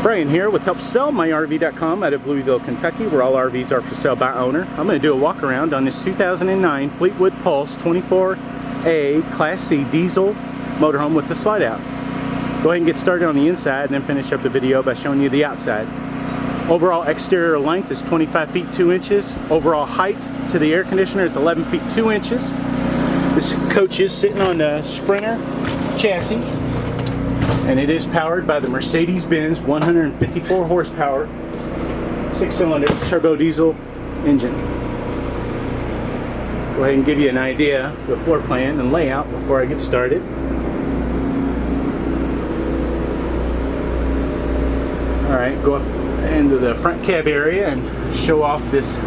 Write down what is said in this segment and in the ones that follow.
Brian here with HelpSellMyRV.com out of Louisville, Kentucky, where all RVs are for sale by owner. I'm going to do a walk around on this 2009 Fleetwood Pulse 24A Class C diesel motorhome with the slide out. Go ahead and get started on the inside and then finish up the video by showing you the outside. Overall exterior length is 25 feet 2 inches. Overall height to the air conditioner is 11 feet 2 inches. This coach is sitting on the Sprinter chassis, and it is powered by the Mercedes-Benz 154 horsepower 6-cylinder turbo diesel engine. Go ahead and give you an idea of the floor plan and layout before I get started. Alright, go up into the front cab area and show off this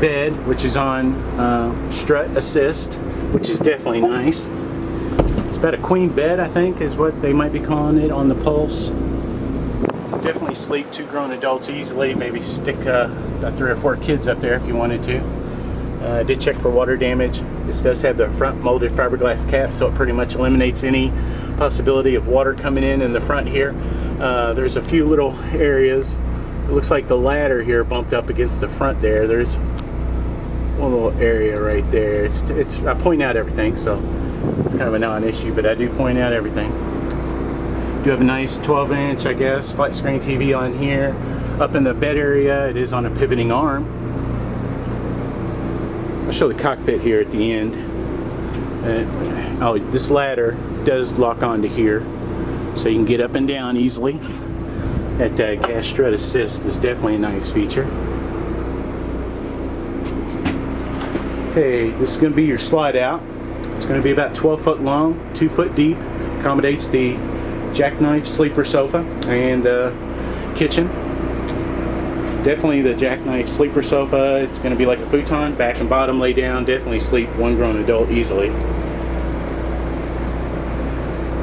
bed, which is on strut assist, which is definitely nice. It's about a queen bed, I think, is what they might be calling it on the Pulse. Definitely sleep 2 grown adults easily. Maybe stick about 3 or 4 kids up there if you wanted to. I did check for water damage. This does have the front molded fiberglass cap, so it pretty much eliminates any possibility of water coming in the front here. There's a few little areas. It looks like the ladder here bumped up against the front there. There's one little area right there. It's I point out everything, so it's kind of a non-issue, but I do point out everything. You have a nice 12-inch, I guess, flat screen TV on here. Up in the bed area, it is on a pivoting arm. I'll show the cockpit here at the end. Oh, this ladder does lock onto here, so you can get up and down easily. That gas strut assist is definitely a nice feature. Okay, this is going to be your slide out. It's going to be about 12 foot long, 2 foot deep. Accommodates the jackknife sleeper sofa and the kitchen. Definitely the jackknife sleeper sofa. It's going to be like a futon, back and bottom, lay down. Definitely sleep 1 grown adult easily.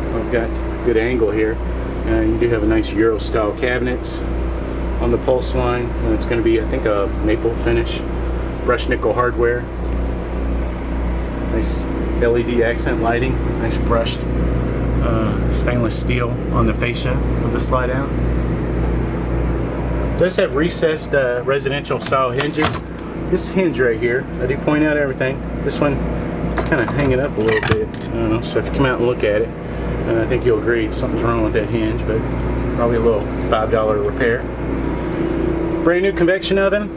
I've got a good angle here. You do have a nice Euro style cabinets on the Pulse line. It's going to be, I think, a maple finish, brushed nickel hardware. Nice LED accent lighting, nice brushed stainless steel on the fascia of the slide out. It does have recessed residential style hinges. This hinge right here, I do point out everything. This one is kind of hanging up a little bit. I don't know, so if you come out and look at it, I think you'll agree something's wrong with that hinge, but probably a little $5 repair. Brand new convection oven.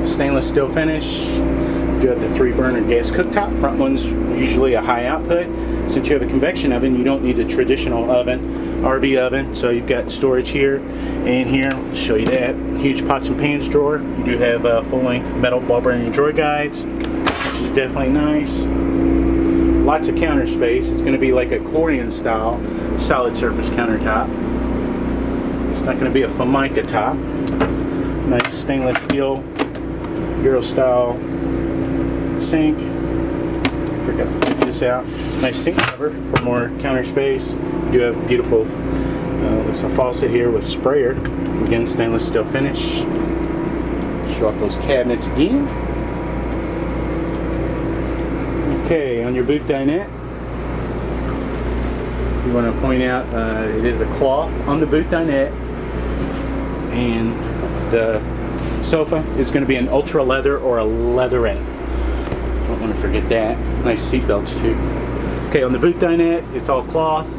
Stainless steel finish. You have the 3-burner gas cooktop. Front one's usually a high output. Since you have a convection oven, you don't need a traditional oven, RV oven. So you've got storage here and here. I'll show you that. Huge pots and pans drawer. You do have full-length metal ball bearing drawer guides, which is definitely nice. Lots of counter space. It's going to be like a Corian style solid surface countertop. It's not going to be a Formica top. Nice stainless steel Euro style sink. Forgot to take this out. Nice sink cover for more counter space. You do have beautiful there's a faucet here with sprayer. Again, stainless steel finish. Show off those cabinets again. Okay, on your boot dinette, you want to point out it is a cloth on the boot dinette, and the sofa is going to be an ultra leather or a leatherette. Don't want to forget that. Nice seat belts too. Okay, on the boot dinette, it's all cloth.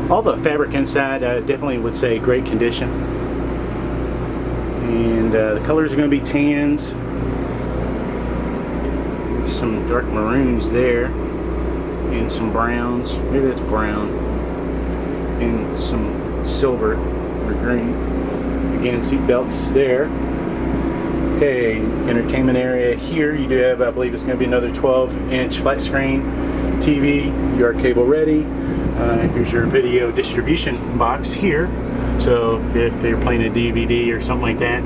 All the fabric inside, I definitely would say great condition. And the colors are going to be tans. Some dark maroons there, and some browns. Maybe that's brown, and some silver or green. Again, seat belts there. Okay, entertainment area here. You do have, I believe it's going to be another 12-inch flat screen TV. You are cable ready. Here's your video distribution box here. So if you're playing a DVD or something like that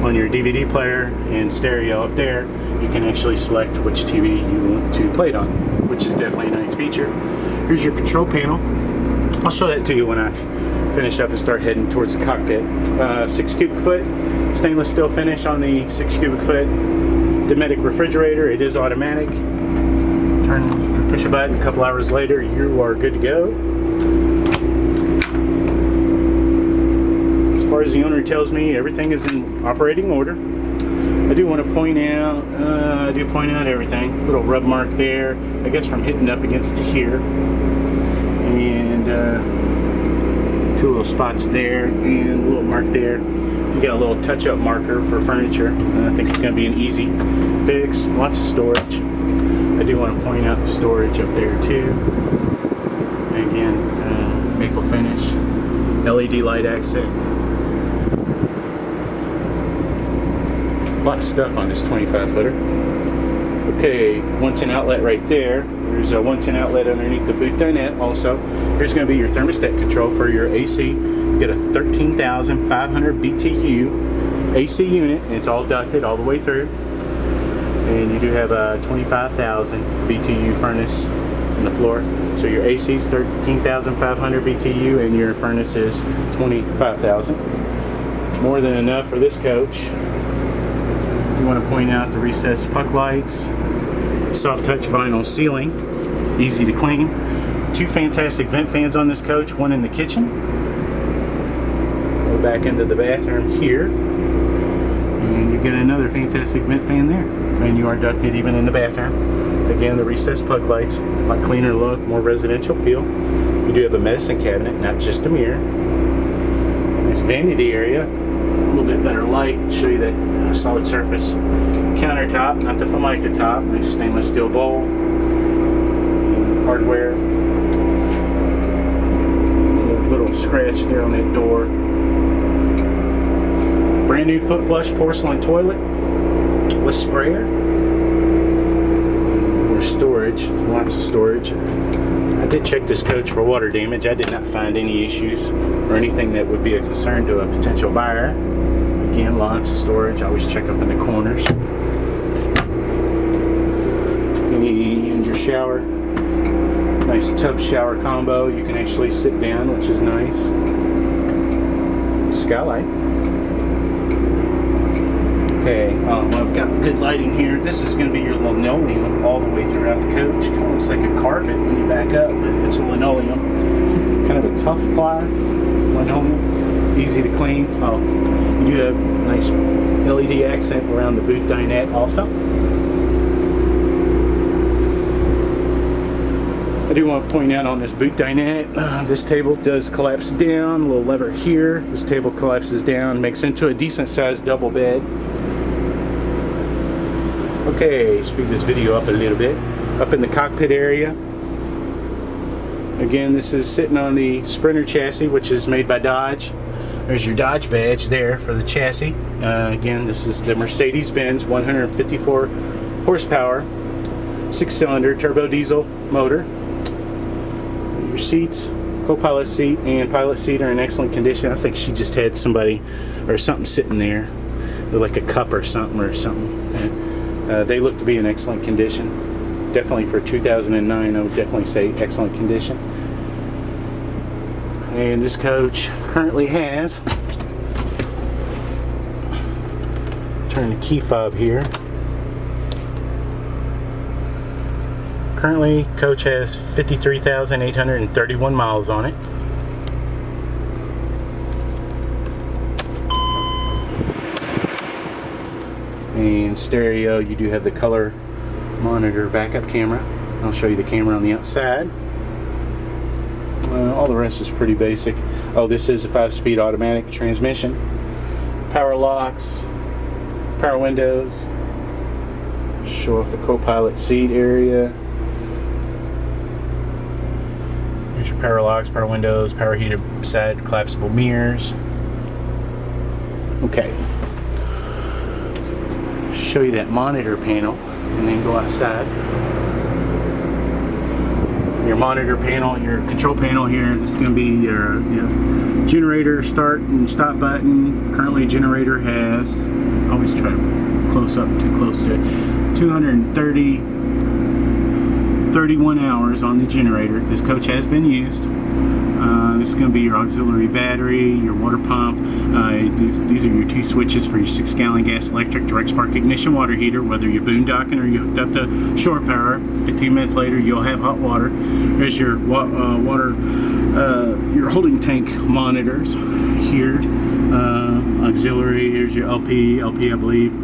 on your DVD player and stereo up there, you can actually select which TV you want to play it on, which is definitely a nice feature. Here's your control panel. I'll show that to you when I finish up and start heading towards the cockpit. 6 cubic foot stainless steel finish on the 6 cubic foot Dinette refrigerator. It is automatic. Turn Push a button, a couple hours later, you are good to go. As far as the owner tells me, everything is in operating order. I do want to point out, everything. Little rub mark there, I guess from hitting up against here. And two little spots there, and a little mark there. You got a little touch-up marker for furniture. I think it's going to be an easy fix. Lots of storage. I do want to point out the storage up there too. And again, maple finish, LED light accent. A lot of stuff on this 25-footer. Okay, 110 outlet right there. There's a 110 outlet underneath the boot dinette also. Here's going to be your thermostat control for your AC. You get a 13,500 BTU AC unit, and it's all ducted all the way through. And you do have a 25,000 BTU furnace in the floor. So your AC is 13,500 BTU and your furnace is 25,000. More than enough for this coach. You want to point out the recessed puck lights, soft touch vinyl ceiling, easy to clean. Two fantastic vent fans on this coach, one in the kitchen. Go back into the bathroom here. And you get another fantastic vent fan there. And you are ducted even in the bathroom. Again, the recessed puck lights, a lot cleaner look, more residential feel. You do have a medicine cabinet, not just a mirror. Nice vanity area, a little bit better light. Show you that solid surface countertop, not the Formica top. Nice stainless steel bowl. And hardware. A little scratch there on that door. Brand new foot flush porcelain toilet with sprayer. More storage, lots of storage. I did check this coach for water damage. I did not find any issues or anything that would be a concern to a potential buyer. Again, lots of storage. I always check up in the corners. And your shower. Nice tub shower combo. You can actually sit down, which is nice. Skylight. Okay, I've got good lighting here. This is going to be your linoleum all the way throughout the coach. Kind of looks like a carpet when you back up, but it's a linoleum. Kind of a tough ply linoleum, easy to clean. Oh, you do have nice LED accent around the boot dinette also. I do want to point out on this boot dinette, this table does collapse down. A little lever here. This table collapses down, makes into a decent sized double bed. Okay, speed this video up a little bit. Up in the cockpit area. Again, this is sitting on the Sprinter chassis, which is made by Dodge. There's your Dodge badge there for the chassis. Again, this is the Mercedes-Benz 154 horsepower, 6-cylinder turbo diesel motor. Your seats, co-pilot seat and pilot seat are in excellent condition. I think she just had somebody or something sitting there, like a cup or something. They look to be in excellent condition. Definitely for 2009, I would definitely say excellent condition. And this coach currently has, turn the key fob here. Currently, coach has 53,831 miles on it. And stereo, you do have the color monitor backup camera. I'll show you the camera on the outside. All the rest is pretty basic. Oh, this is a 5-speed automatic transmission. Power locks, power windows. Show off the co-pilot seat area. Here's your power locks, power windows, power heated side collapsible mirrors. Okay. Show you that monitor panel and then go outside. Your monitor panel, your control panel here, this is going to be your generator start and stop button. Currently generator has, always try to close up, too close to it, 31 hours on the generator. This coach has been used. This is going to be your auxiliary battery, your water pump. These are your two switches for your 6-gallon gas electric direct spark ignition water heater. Whether you're boondocking or you hooked up to shore power, 15 minutes later you'll have hot water. There's your your holding tank monitors here. Auxiliary. Here's your LP. LP, I believe,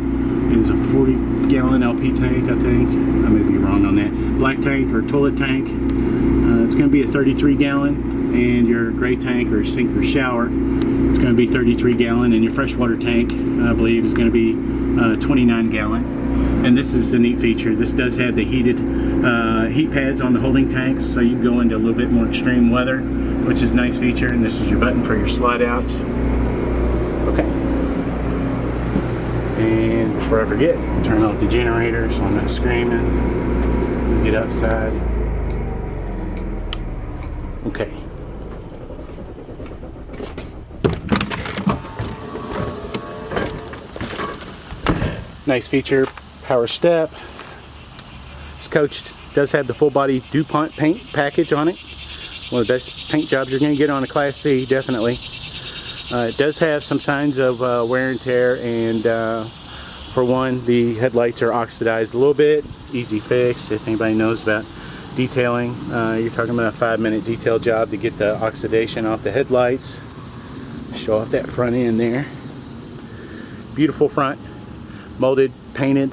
is a 40-gallon LP tank. I think I may be wrong on that. Black tank or toilet tank. It's going to be a 33-gallon. And your gray tank or sink or shower, it's going to be 33-gallon, and your freshwater tank, I believe, is going to be 29-gallon. And this is the neat feature. This does have the heated heat pads on the holding tanks, so you can go into a little bit more extreme weather, which is a nice feature. And this is your button for your slide outs. Okay. And before I forget, turn off the generator so I'm not screaming. Get outside. Okay. Nice feature, power step. This coach does have the full body DuPont paint package on it. One of the best paint jobs you're going to get on a Class C, definitely. It does have some signs of wear and tear, and for one, the headlights are oxidized a little bit. Easy fix if anybody knows about detailing. You're talking about a 5-minute detail job to get the oxidation off the headlights. Show off that front end there. Beautiful front. Molded, painted,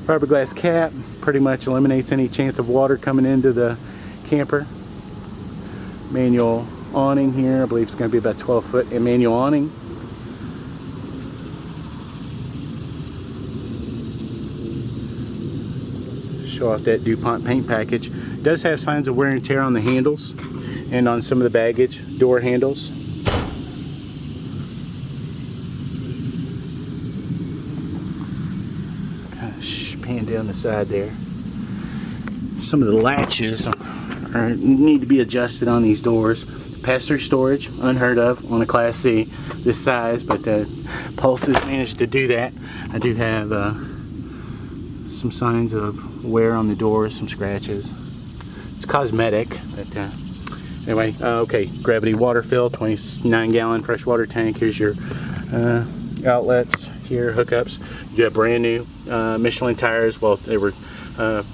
fiberglass cap, pretty much eliminates any chance of water coming into the camper. Manual awning here, I believe it's going to be about 12 foot, and manual awning. Show off that DuPont paint package. It does have signs of wear and tear on the handles and on some of the baggage door handles. Pan down the side there. Some of the latches need to be adjusted on these doors. Pass-through storage, unheard of on a Class C this size, but Pulse has managed to do that. I do have some signs of wear on the doors, some scratches. It's cosmetic, but anyway, okay, gravity water fill, 29-gallon freshwater tank. Here's your outlets here, hookups. You have brand new Michelin tires. Well, they were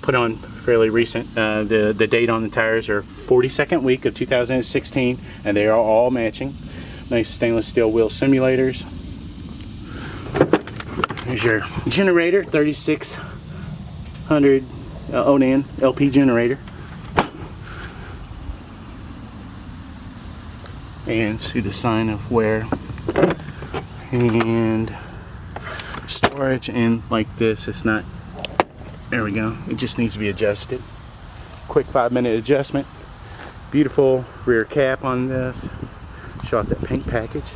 put on fairly recent. The date on the tires are 42nd week of 2016, and they are all matching. Nice stainless steel wheel simulators. Here's your generator, 3600 Onan LP generator. And see the sign of wear. And storage, and like this, it's not, there we go, it just needs to be adjusted. Quick 5-minute adjustment. Beautiful rear cap on this. Show off that paint package.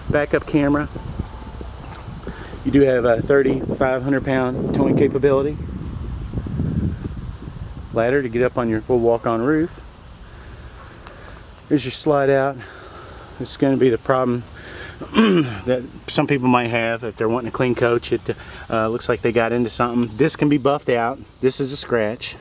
Backup camera. You do have a 3,500-pound towing capability. Ladder to get up on your full walk-on roof. Here's your slide out. This is going to be the problem that some people might have if they're wanting a clean coach. It looks like they got into something. This can be buffed out. This is a scratch.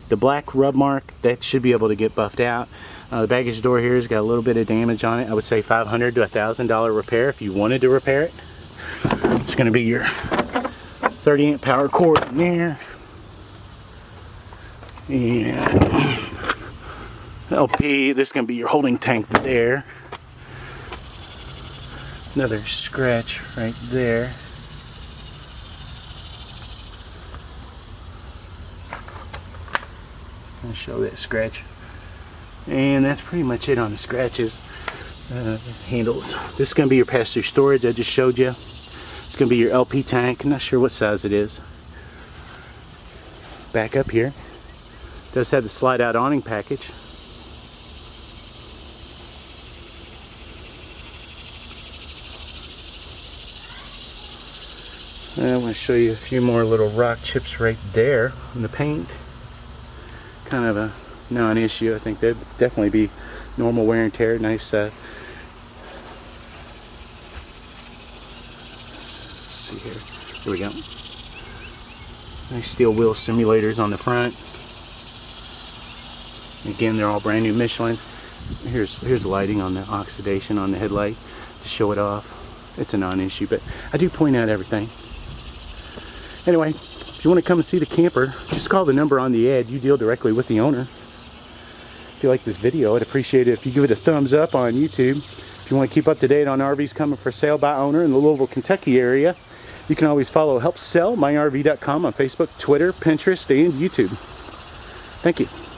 The black rub mark, that should be able to get buffed out. The baggage door here has got a little bit of damage on it. I would say $500 to $1,000 repair if you wanted to repair it. It's going to be your 30-amp power cord in there. And LP, this is going to be your holding tank there. Another scratch right there. I'll show that scratch. And that's pretty much it on the scratches. Handles. This is going to be your pass-through storage I just showed you. It's going to be your LP tank. I'm not sure what size it is. Back up here. It does have the slide-out awning package. I want to show you a few more little rock chips right there in the paint. Kind of a non-issue. I think that'd definitely be normal wear and tear. Nice. See here. Here we go. Nice steel wheel simulators on the front. Again, they're all brand new Michelins. Here's lighting on the oxidation on the headlight to show it off. It's a non-issue, but I do point out everything. Anyway, if you want to come and see the camper, just call the number on the ad. You deal directly with the owner. If you like this video, I'd appreciate it if you give it a thumbs up on YouTube. If you want to keep up to date on RVs coming for sale by owner in the Louisville, Kentucky area, you can always follow HelpSellMyRV.com on Facebook, Twitter, Pinterest, and YouTube. Thank you.